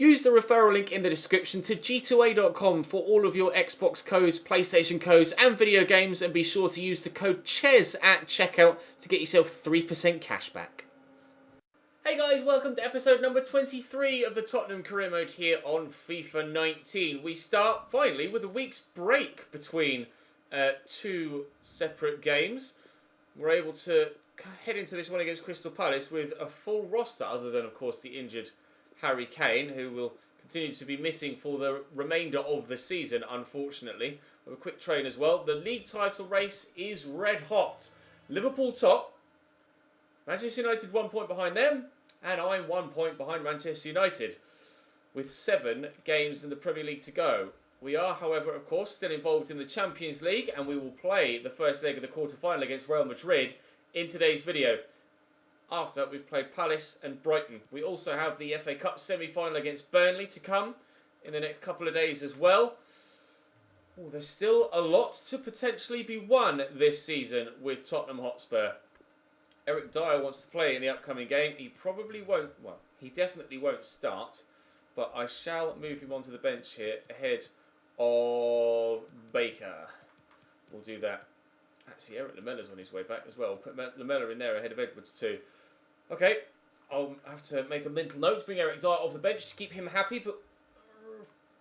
Use the referral link in the description to g2a.com for all of your Xbox codes, PlayStation codes and video games, and be sure to use the code CHES at checkout to get yourself 3% cash back. Hey guys, welcome to episode number 23 of the Tottenham Career Mode here on FIFA 19. We start finally with a week's break between two separate games. We're able to head into this one against Crystal Palace with a full roster, other than of course the injured Harry Kane, who will continue to be missing for the remainder of the season, unfortunately. With a quick train as well. The league title race is red hot. Liverpool top. Manchester United 1 point behind them. And I'm 1 point behind Manchester United, with 7 games in the Premier League to go. We are, however, of course, still involved in the Champions League, and we will play the first leg of the quarter-final against Real Madrid in today's video, after we've played Palace and Brighton. We also have the FA Cup semi-final against Burnley to come in the next couple of days as well. Oh, there's still a lot to potentially be won this season with Tottenham Hotspur. Eric Dyer wants to play in the upcoming game. He probably won't, well, he definitely won't start, but I shall move him onto the bench here ahead of Baker. We'll do that. Actually, Eric Lamella's on his way back as well. Put Lamella in there ahead of Edwards too. Okay, I'll have to make a mental note to bring Eric Dyer off the bench to keep him happy, but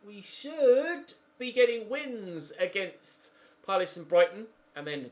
we should be getting wins against Palace and Brighton, and then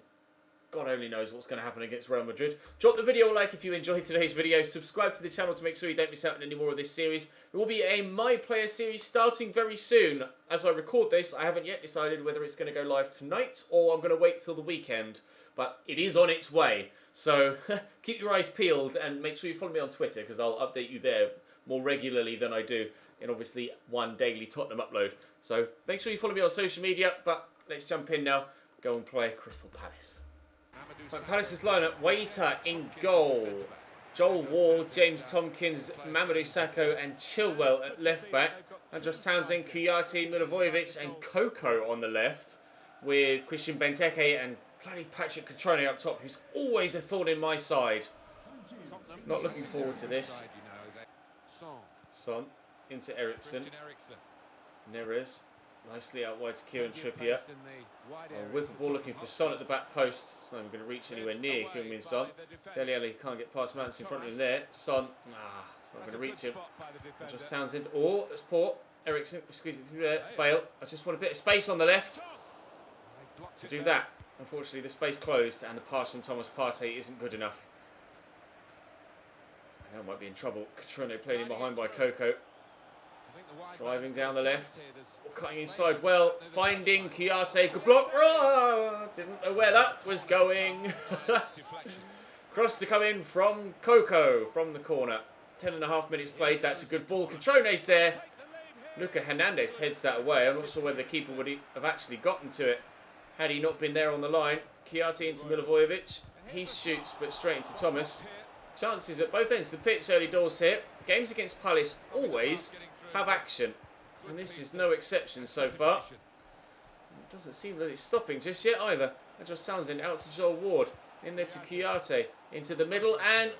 God only knows what's going to happen against Real Madrid. Drop the video a like if you enjoyed today's video. Subscribe to the channel to make sure you don't miss out on any more of this series. There will be a My Player series starting very soon. As I record this, I haven't yet decided whether it's going to go live tonight or I'm going to wait till the weekend. But it is on its way. So keep your eyes peeled and make sure you follow me on Twitter, because I'll update you there more regularly than I do in obviously one daily Tottenham upload. So make sure you follow me on social media. But let's jump in now. Go and play Crystal Palace. Right, Palace's lineup: Waiter in goal, Joel Ward, James Tompkins, Mamadou Sakho and Chilwell at left back, and Josh Townsend, Kouyaté, Milivojevic and Coco on the left, with Christian Benteke and bloody Patrick Cutrone up top, who's always a thorn in my side. Not looking forward to this. Son into Ericsson. Neres nicely out wide to Kieran Trippier. Whip a ball looking for Son at the back post. It's not even going to reach anywhere near Heung-min Son. Dele Alli can't get past Mance in front of him there. Son, it's not going to reach him. Just Townsend. Oh, that's poor. Ericsson, squeeze it through there. Bale, I just want a bit of space on the left to do that. Unfortunately, the space closed and the pass from Thomas Partey isn't good enough. I know I might be in trouble. Cutrone played in behind by Coco. Driving down the left, cutting inside well, finding Kouyaté, good block, didn't know where that was going. Cross to come in from Coco from the corner. 10.5 minutes played, that's a good ball. Cutrone's there. Lucas Hernandez heads that away. I'm not sure whether the keeper would have actually gotten to it had he not been there on the line. Kouyaté into Milivojevic. He shoots, but straight into Thomas. Chances at both ends of the pitch early doors here. Games against Palace always have action, and this is no exception so far. It doesn't seem that it's stopping just yet either. And Josh Townsend out to Joel Ward, in there to Kouyaté, into the middle, and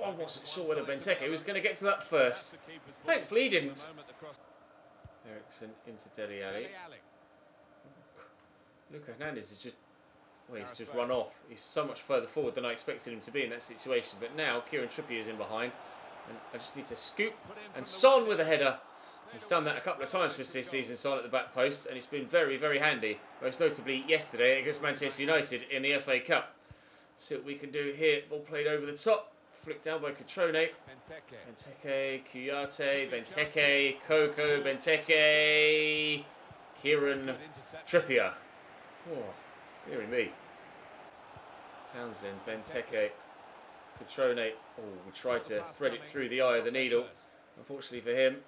I wasn't sure whether Benteke was going to get to that first. Thankfully he didn't. Ericsson into Dele Alli. Lucas Hernandez is just, well, he's just run off. He's so much further forward than I expected him to be in that situation. But now Kieran Trippier is in behind, and I just need to scoop, and Son with a header. He's done that a couple of times for this season, Son at the back post, and it's been very, very handy. Most notably yesterday against Manchester United in the FA Cup. See what we can do here. Ball played over the top. Flicked down by Cutrone. Benteke, Kouyaté, Benteke, Coco, Benteke, Kieran Trippier. Oh, dearie me. Townsend, Benteke, Cutrone. Oh, we tried to thread it through the eye of the needle. Unfortunately for him,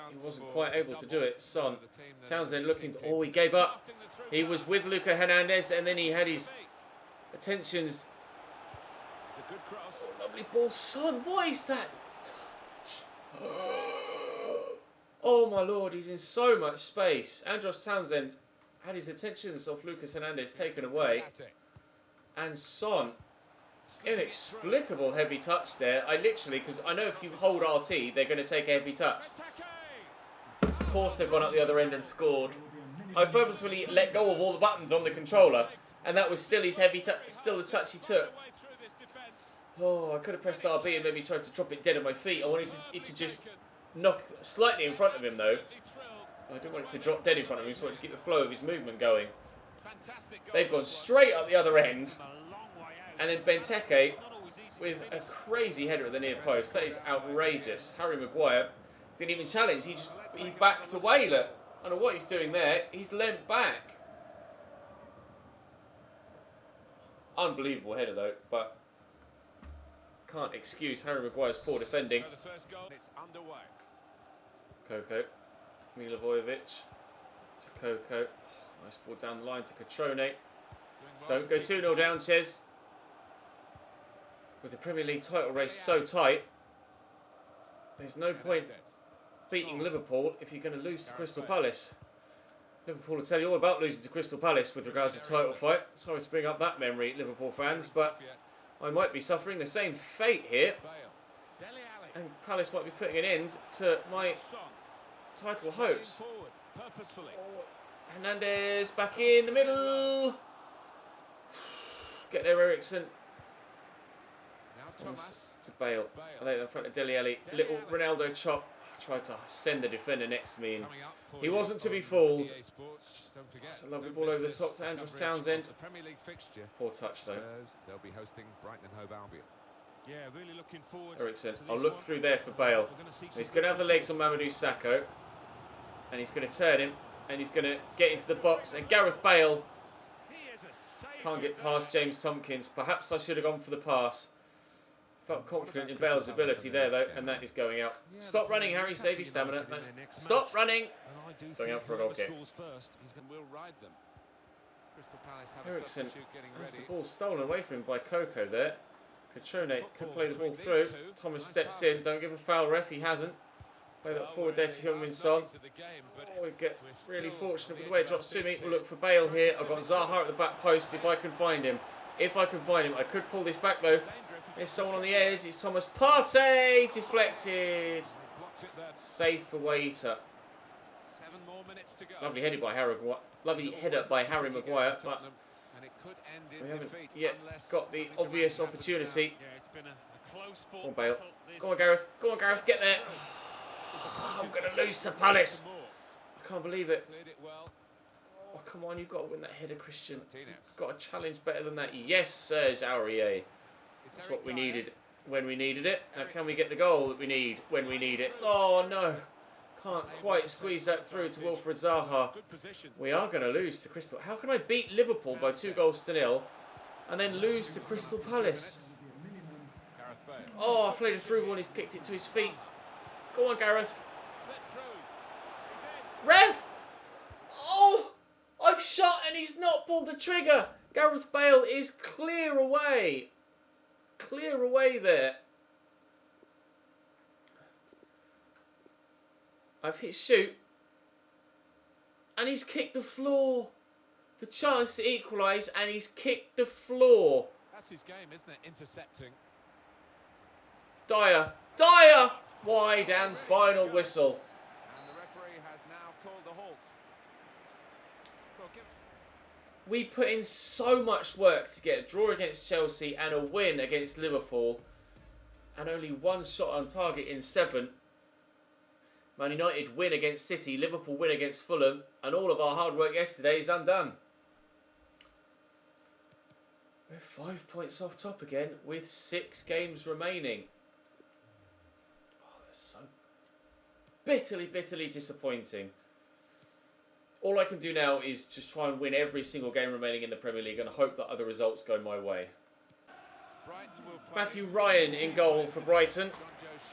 he wasn't quite able to do it. Son, Townsend looking to, oh, he gave up. He was with Lucas Hernandez, and then he had his attentions. Oh, lovely ball. Son, what is that touch? Oh my lord, he's in so much space. Andros Townsend had his attentions off Lucas Hernandez taken away. And Son, inexplicable heavy touch there. I literally, because I know if you hold RT, they're going to take a heavy touch. Of course they've gone up the other end and scored. I purposefully let go of all the buttons on the controller, and that was still his still the touch he took. Oh, I could have pressed RB and maybe tried to drop it dead at my feet. I wanted it to just knock slightly in front of him though. I didn't want it to drop dead in front of him, so I wanted to keep the flow of his movement going. They've gone straight up the other end, and then Benteke with a crazy header at the near post. That is outrageous. Harry Maguire didn't even challenge. He backed away. Look, I don't know what he's doing there. He's leant back. Unbelievable header though, but can't excuse Harry Maguire's poor defending. Coco, Milivojevic to Coco. Nice ball down the line to Catrone. Don't go 2-0 down, Ches. With the Premier League title race so tight, there's no point beating Liverpool if you're going to lose to Crystal Palace. Liverpool will tell you all about losing to Crystal Palace with regards to title fight. Sorry to bring up that memory, Liverpool fans, but I might be suffering the same fate here. And Palace might be putting an end to my title hopes. Hernandez back in the middle. Get there, Ericsson. Thomas to Bale. Later in front of Dele Alli. Little Ronaldo chop. Tried to send the defender next to me, and he wasn't to be fooled. It's a lovely ball over the top to Andros Townsend. Poor touch though. Ericsson. I'll look through there for Bale. He's going to have the legs on Mamadou Sakho, and he's going to turn him, and he's going to get into the box. And Gareth Bale can't get past James Tompkins. Perhaps I should have gone for the pass. Felt confident in Bale's ability there though, and that is going out. Stop running, Harry. Save your stamina. Stop running. Going out for a goal kick. Ericsson has the ball stolen away from him by Coco there. Catrone could play the ball through. Thomas steps in. Don't give a foul, ref. He hasn't. Play that forward there to Heung-min Son. Oh, we get really fortunate with the way it drops to me. We'll look for Bale here. I've got Zaha at the back post if I can find him. If I can find him. I could pull this back though. There's someone on the edge. It's Thomas Partey. Deflected. Safe for Waiter. Lovely header by Harry Maguire. Lovely header by Harry Maguire. But we haven't yet got the obvious opportunity. Go on, Bale. Go on, Gareth. Go on, Gareth. Get there. I'm going to lose to Palace. I can't believe it. Oh, come on. You've got to win that header, Christian. You've got a challenge better than that. Yes, sir, Aurier. That's what we needed when we needed it. Now can we get the goal that we need when we need it? Oh no. Can't quite squeeze that through to Wilfried Zaha. We are going to lose to Crystal. How can I beat Liverpool by 2-0 and then lose to Crystal Palace? Oh, I played a through ball and he's kicked it to his feet. Go on, Gareth. Ref! Oh! I've shot and he's not pulled the trigger. Gareth Bale is clear away. Clear away there. I've hit shoot. And he's kicked the floor. The chance to equalise and he's kicked the floor. That's his game, isn't it? Intercepting. Dyer. Dyer! Wide and final whistle. And the referee has now called the halt. We put in so much work to get a draw against Chelsea and a win against Liverpool, and only one shot on target in 7. Man United win against City, Liverpool win against Fulham, and all of our hard work yesterday is undone. We're 5 points off top again with 6 games remaining. Oh, that's so bitterly disappointing. All I can do now is just try and win every single game remaining in the Premier League and hope that other results go my way. Matthew Ryan in goal for Brighton.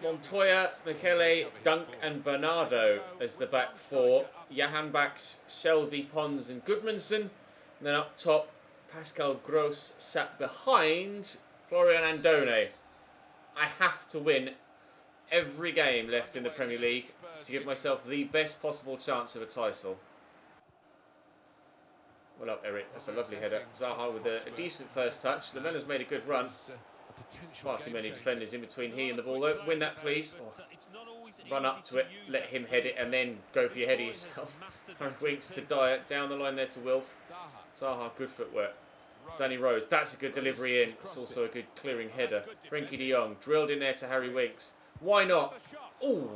Montoya, Michele, Dunk and Bernardo as the back four. Jahan Baks, Shelby, Pons and Goodmanson. And then up top, Pascal Gross sat behind Florian Andone. I have to win every game left in the Premier League to give myself the best possible chance of a title. Well up, Eric. That's a lovely header. Zaha with a decent first touch. Lamella's made a good run. Far too many defenders in between he and the ball though. Win that, please. Oh. run up to it, let him head it, and then go for your header yourself. Harry Winks to Dyer, down the line there to Wilf. Zaha, good footwork. Danny Rose, that's a good delivery in. It's also a good clearing header. Frenkie de Jong, drilled in there to Harry Winks. Why not? Oh,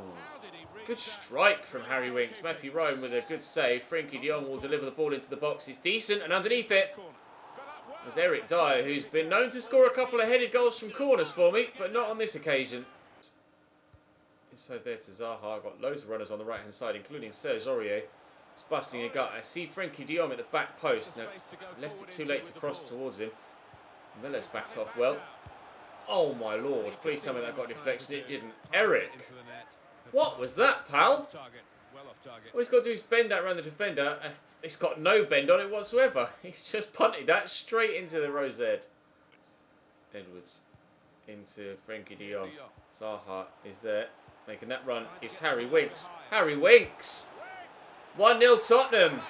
good strike from Harry Winks. Matthew Ryan with a good save. Frenkie de Jong will deliver the ball into the box. It's decent, and underneath it was Eric Dyer, who's been known to score a couple of headed goals from corners for me, but not on this occasion. Inside there to Zaha. Got loads of runners on the right-hand side, including Serge Aurier. He's busting a gut. I see Frenkie de Jong at the back post. Now, left it too late to cross towards him. Miller's backed off well. Oh my lord, please tell me that got a deflection. It didn't. Eric, what was that, pal? All he's got to do is bend that around the defender. It's got no bend on it whatsoever. He's just punted that straight into the rosette. Edwards into Frenkie de Jong. Zaha is there. Making that run is Harry Winks. Harry Winks! 1-0 Tottenham.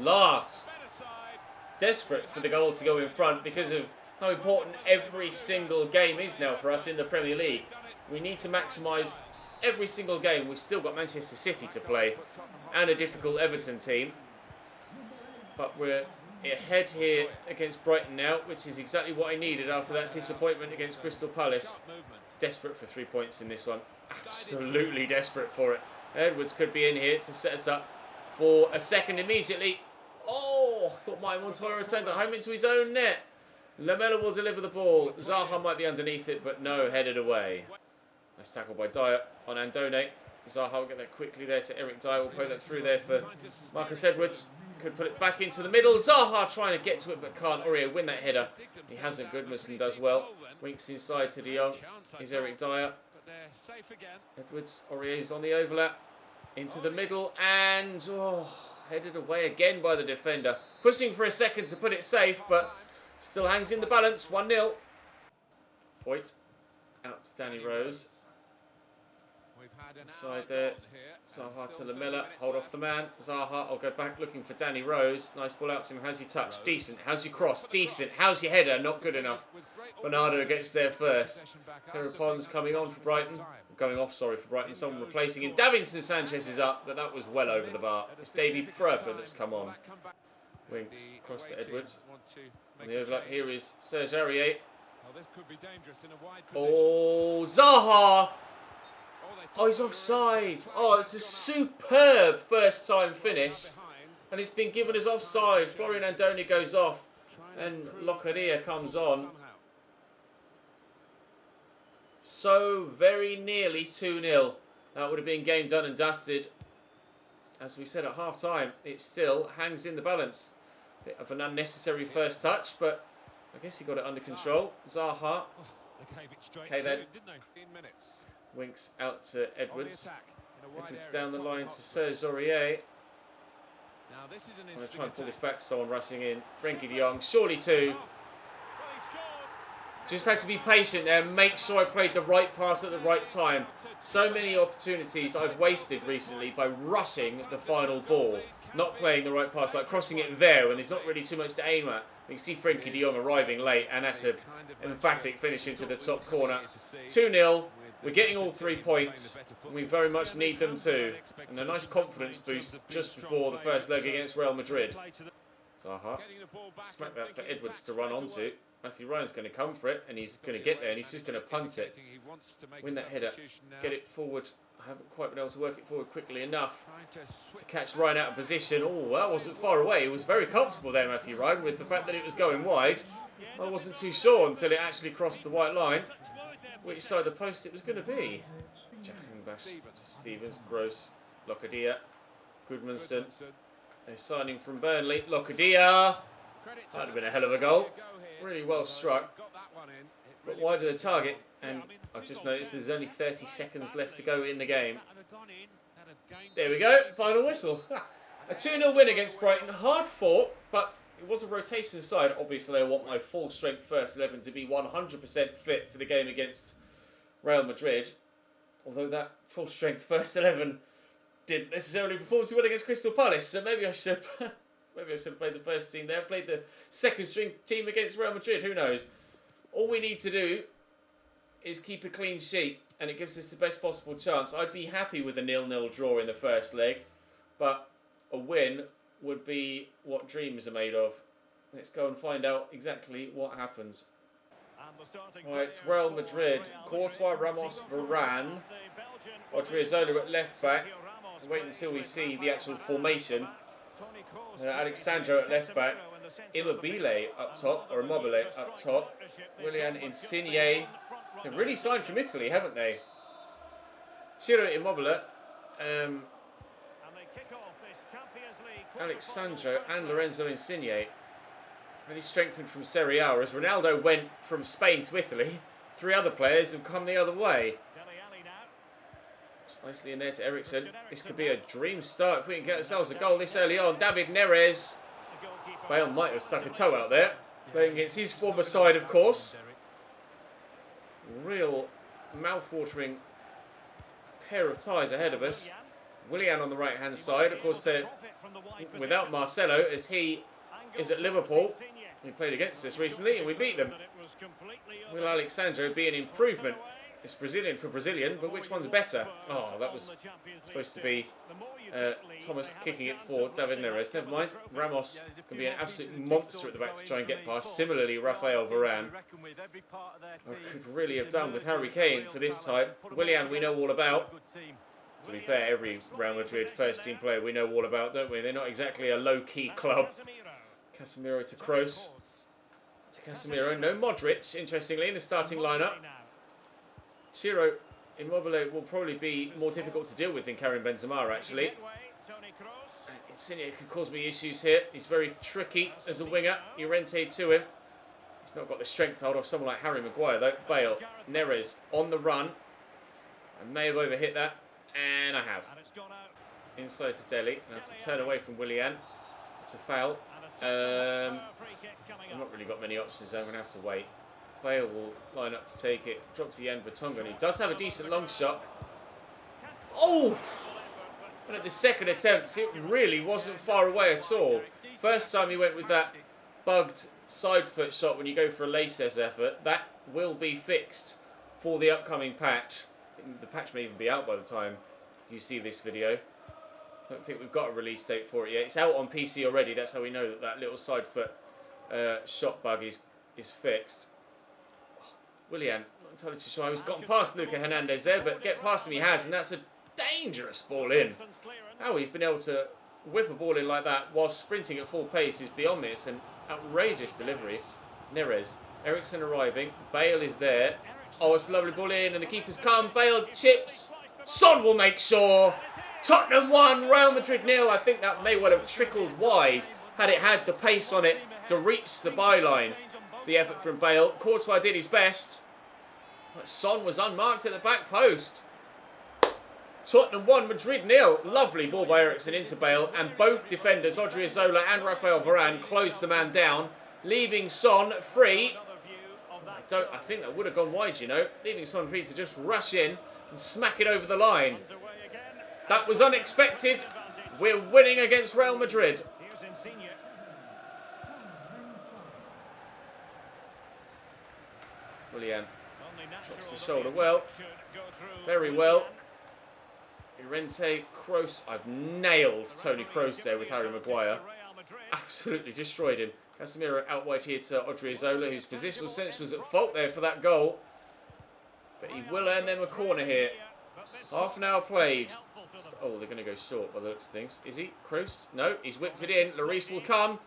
Last. Desperate for the goal to go in front because of how important every single game is now for us in the Premier League. We need to maximise every single game. We've still got Manchester City to play and a difficult Everton team. But we're ahead here against Brighton now, which is exactly what I needed after that disappointment against Crystal Palace. Desperate for 3 points in this one. Absolutely desperate for it. Edwards could be in here to set us up for a second immediately. Oh, thought Mike Montoya returned that home into his own net. Lamela will deliver the ball. Zaha might be underneath it, but no, headed away. Nice tackle by Dyer on Andone. Zaha will get that quickly there to Eric Dyer. Will play that through there for Marcus Edwards. Could put it back into the middle. Zaha trying to get to it, but can't. Aurier win that header. He hasn't. Goodmanson does well. Winks inside to de Jong. Here's Eric Dyer. Edwards. Aurier's on the overlap. Into the middle. And headed away again by the defender. Pushing for a second to put it safe, but still hangs in the balance. 1-0. Foyt. Out to Danny Rose. Inside there. Zaha to Lamela. Hold off the man. Zaha. I'll go back looking for Danny Rose. Nice ball out to him. How's your touch? Decent. How's your cross? Decent. How's your header? Not good enough. Bernardo gets there first. Pond's coming on for Brighton. Going off, sorry, for Brighton. Someone replacing him. Davinson Sanchez is up, but that was well over the bar. It's Davy Pröber that's come on. Winks across to Edwards. On the overlap here is Serge Aurier. Oh, Zaha! Oh, he's offside. Oh, it's a superb first-time finish. And it's been given as offside. Florian Andoni goes off. And Locadia comes on. So very nearly 2-0. That would have been game done and dusted. As we said at half-time, it still hangs in the balance. Bit of an unnecessary first touch, but I guess he got it under control. Zaha. Okay then. Winks out to Edwards. Edwards down the line to Serge Aurier. I'm going to try and pull this back to someone rushing in. Frenkie de Jong, surely two. Just had to be patient there and make sure I played the right pass at the right time. So many opportunities I've wasted recently by rushing the final ball. Not playing the right pass, like crossing it there when there's not really too much to aim at. You can see Frenkie de Jong arriving late, and that's an emphatic finish into the top corner. 2-0. We're getting all 3 points, and we very much need them too. And a nice confidence boost just before the first leg against Real Madrid. Zaha, smack that for Edwards to run onto. Matthew Ryan's going to come for it, and he's going to get there, and he's just going to punt it. Win that header, get it forward. I haven't quite been able to work it forward quickly enough to catch Ryan out of position. Oh, that wasn't far away. He was very comfortable there, Matthew Ryan, with the fact that it was going wide. I wasn't too sure until it actually crossed the white line which side of the post it was going to be. Jacking bash to Stevens, Gross, Locadia, Goodmanson. They're signing from Burnley. Locadia. That would have been a hell of a goal. Really well struck. But wide of the target. And I've just noticed there's only 30 seconds left to go in the game. There we go. Final whistle. A 2-0 win against Brighton. Hard fought, but it was a rotation side. Obviously, I want my full-strength first 11 to be 100% fit for the game against Real Madrid. Although that full-strength first 11 didn't necessarily perform too well against Crystal Palace. So maybe I should have played the first team there. Played the second-string team against Real Madrid. Who knows? All we need to do is keep a clean sheet, and it gives us the best possible chance. I'd be happy with a 0-0 draw in the first leg, but a win would be what dreams are made of. Let's go and find out exactly what happens. Right, Real Madrid. Courtois, Ramos, Varane. Odriozola at left back. Wait until we see the actual formation. Alexandro at left back. Immobile up top, or Immobile up top. Willian Insigne. They've really signed from Italy, haven't they? Ciro Immobile. Alexandro and Lorenzo Insigne. Really strengthened from Serie A, as Ronaldo went from Spain to Italy. 3 other players have come the other way. It's nicely in there to Eriksen. This could be a dream start if we can get ourselves a goal this early on. David Neres. Bale might have stuck a toe out there. Playing against his former side, of course. Real mouth-watering pair of ties ahead of us. Willian on the right-hand side. Of course, they're without Marcelo, as he is at Liverpool. He played against us recently and we beat them. Will Alexandro be an improvement? It's Brazilian for Brazilian, but which one's better? Oh, that was supposed to be Thomas kicking it for David Neres. Never mind. Ramos can be an absolute monster at the back to try and get past. Similarly, Rafael Varane. I could really have done with Harry Kane for this type. Willian we know all about. To be fair, every Real Madrid first team player we know all about, don't we? They're not exactly a low-key club. Casemiro to Kroos. To Casemiro. No Modric, interestingly, in the starting lineup. Ciro Immobile will probably be more difficult to deal with than Karim Benzema, actually. Insigne could cause me issues here. He's very tricky as a winger. Llorente to him. He's not got the strength to hold off someone like Harry Maguire, though. Bale, Neres on the run. I may have overhit that, and I have. Inside to Dele. I have to turn away from Willian. It's a foul. I've not really got many options, I'm going to have to wait. Bale will line up to take it. Drop to Jan Vertonghen. He does have a decent long shot. Oh! And at the second attempt, it really wasn't far away at all. First time he went with that bugged side foot shot when you go for a laces effort. That will be fixed for the upcoming patch. The patch may even be out by the time you see this video. I don't think we've got a release date for it yet. It's out on PC already. That's how we know that that little side foot shot bug is fixed. Willian, not entirely too sure. He's gotten past Luca Hernandez there, but get past him he has, and that's a dangerous ball in. How he's been able to whip a ball in like that while sprinting at full pace is beyond me. It's an outrageous delivery. Neres, Eriksen arriving. Bale is there. Oh, it's a lovely ball in, and the keeper's come. Bale chips. Son will make sure. Tottenham 1, Real Madrid 0. I think that may well have trickled wide had it had the pace on it to reach the byline. The effort from Bale. Courtois did his best. But Son was unmarked at the back post. Tottenham 1, Madrid 0. Lovely ball by Eriksen into Bale. And both defenders, Odriozola and Rafael Varane, closed the man down, leaving Son free. I think that would have gone wide, you know. Leaving Son free to just rush in and smack it over the line. That was unexpected. We're winning against Real Madrid. Willian drops the shoulder well. Very well. Llorente, Kroos. I've nailed Toni Kroos there with Harry Maguire. Absolutely destroyed him. Casemiro out wide here to Odriozola, whose positional sense was at fault there for that goal. But he will earn them a corner here. Half an hour played. Oh, they're going to go short by the looks of things. Is he? Kroos? No, he's whipped it in. Lloris will come.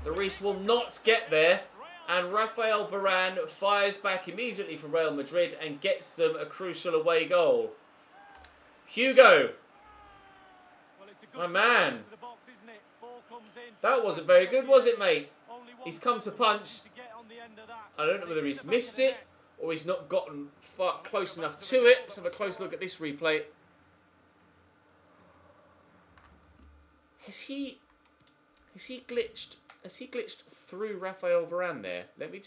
Lloris will not get there. And Rafael Varane fires back immediately from Real Madrid and gets them a crucial away goal. Hugo. My man. That wasn't very good, was it, mate? He's come to punch. I don't know whether he's missed it or he's not gotten far close enough to it. Let's have a close look at this replay. Has he glitched? Has he glitched through Rafael Varane there? Let me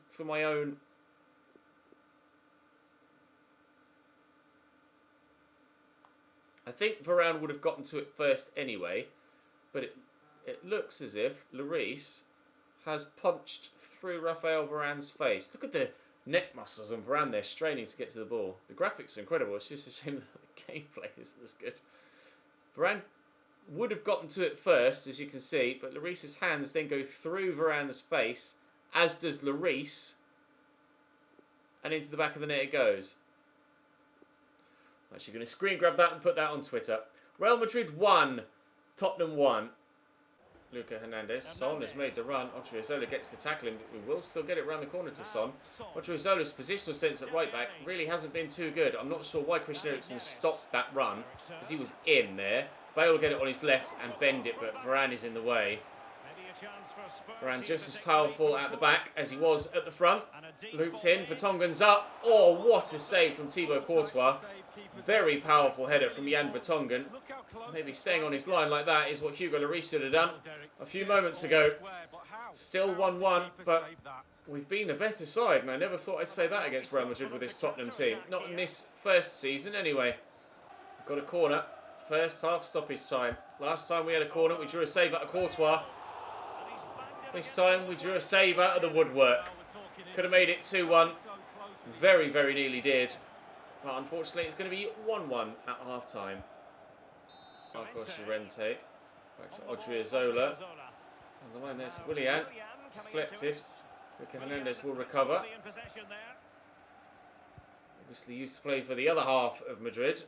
for my own. I think Varane would have gotten to it first anyway, but it looks as if Lloris has punched through Rafael Varane's face. Look at the neck muscles on Varane there, straining to get to the ball. The graphics are incredible. It's just a shame that the gameplay isn't as good. Varane would have gotten to it first, as you can see, but Lloris's hands then go through Varane's face, as does Lloris, and into the back of the net it goes. I'm actually going to screen grab that and put that on Twitter. Real Madrid 1, Tottenham 1. Luka Hernandez. Son has made the run. Odriozola gets the tackling, but we will still get it around the corner to Son. Odriozola's positional sense at right back really hasn't been too good. I'm not sure why Christian Eriksen stopped that run, as he was in there. Bale will get it on his left and bend it, but Varane is in the way. Varane just as powerful at the back as he was at the front. Loops in, Vertonghen's up. Oh, what a save from Thibaut Courtois. Very powerful header from Jan Vertonghen. Maybe staying on his line like that is what Hugo Lloris should have done a few moments ago. Still 1-1, but we've been the better side, and I never thought I'd say that against Real Madrid with this Tottenham team. Not in this first season, anyway. We've got a corner. First half stoppage time. Last time we had a corner, we drew a save out of Courtois. This time we drew a save out of the woodwork. Could have made it 2-1. Very, very nearly did. But unfortunately, it's going to be 1-1 at half-time. Marcos Llorente. Back to Odriozola. Down the line there to Willian. Deflected. Luka Hernandez will recover. Obviously used to play for the other half of Madrid.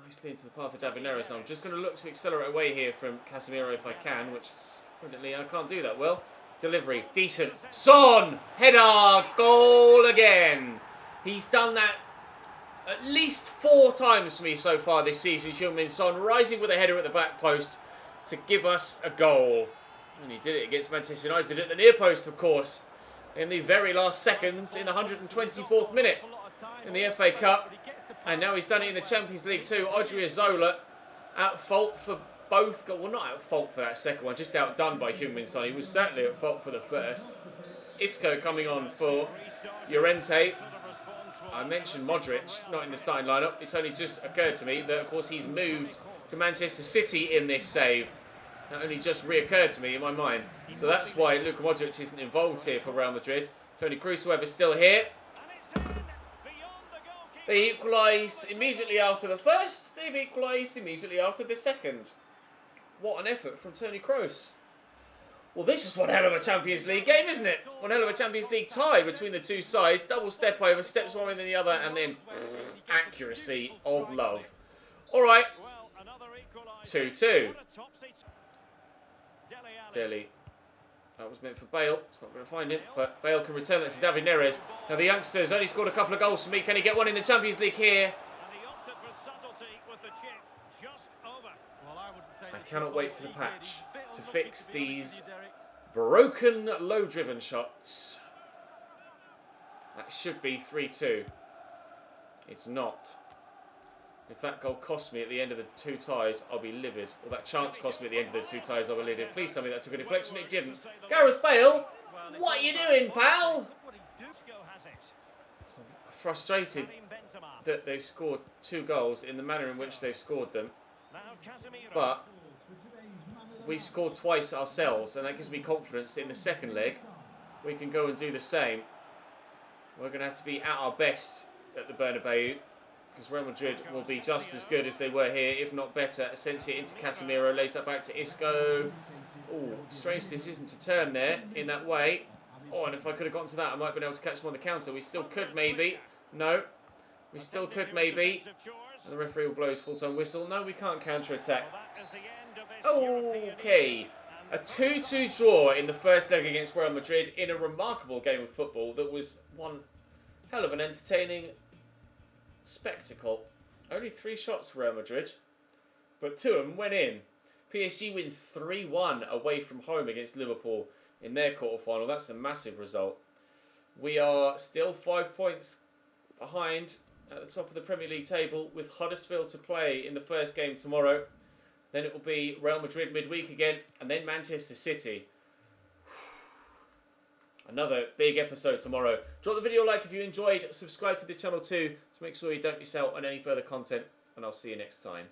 Nicely into the path of David Neres. I'm just going to look to accelerate away here from Casemiro if I can, which evidently I can't do that well. Delivery, decent. Son! Header! Goal again! He's done that at least 4 times for me so far this season. Heung-min Son rising with a header at the back post to give us a goal. And he did it against Manchester United at the near post, of course, in the very last seconds in the 124th minute in the FA Cup. And now he's done it in the Champions League too. Odriozola at fault for both. Well, not at fault for that second one, just outdone by Heung-min Son. He was certainly at fault for the first. Isco coming on for Llorente. I mentioned Modric, not in the starting lineup. It's only just occurred to me that, of course, he's moved to Manchester City in this save. That only just reoccurred to me in my mind. So that's why Luka Modric isn't involved here for Real Madrid. Toni Kroos, however, is still here. They equalised immediately after the first. They've equalised immediately after the second. What an effort from Toni Kroos. Well, this is one hell of a Champions League game, isn't it? One hell of a Champions League tie between the two sides. Double step over, steps one in the other, and then accuracy of love. All right, 2-2. Dele. That was meant for Bale. It's not going to find him, but Bale can return that to David Neres. Now the youngster's only scored a couple of goals for me. Can he get one in the Champions League here? I cannot wait for the patch to fix these broken, low-driven shots. That should be 3-2. It's not. If that goal cost me at the end of the 2 ties, I'll be livid. Or that chance cost me at the end of the 2 ties, I'll be livid. Please tell me that took a deflection. It didn't. Gareth Bale, what are you doing, pal? I'm frustrated that they've scored 2 goals in the manner in which they've scored them. But we've scored twice ourselves, and that gives me confidence that in the second leg we can go and do the same. We're going to have to be at our best at the Bernabeu, because Real Madrid will be just as good as they were here, if not better. Asensio into Casemiro, lays that back to Isco. Oh, strange this isn't to turn there in that way. Oh, and if I could have gotten to that, I might have been able to catch them on the counter. We still could maybe. No, we still could maybe. And the referee will blow his full-time whistle. No, we can't counter-attack. Okay, a 2-2 draw in the first leg against Real Madrid in a remarkable game of football that was one hell of an entertaining spectacle. Only 3 shots for Real Madrid, but 2 of them went in. PSG win 3-1 away from home against Liverpool in their quarter-final. That's a massive result. We are still 5 points behind at the top of the Premier League table, with Huddersfield to play in the first game tomorrow. Then it will be Real Madrid midweek again, and then Manchester City. Another big episode tomorrow. Drop the video a like if you enjoyed. Subscribe to the channel too to make sure you don't miss out on any further content. And I'll see you next time.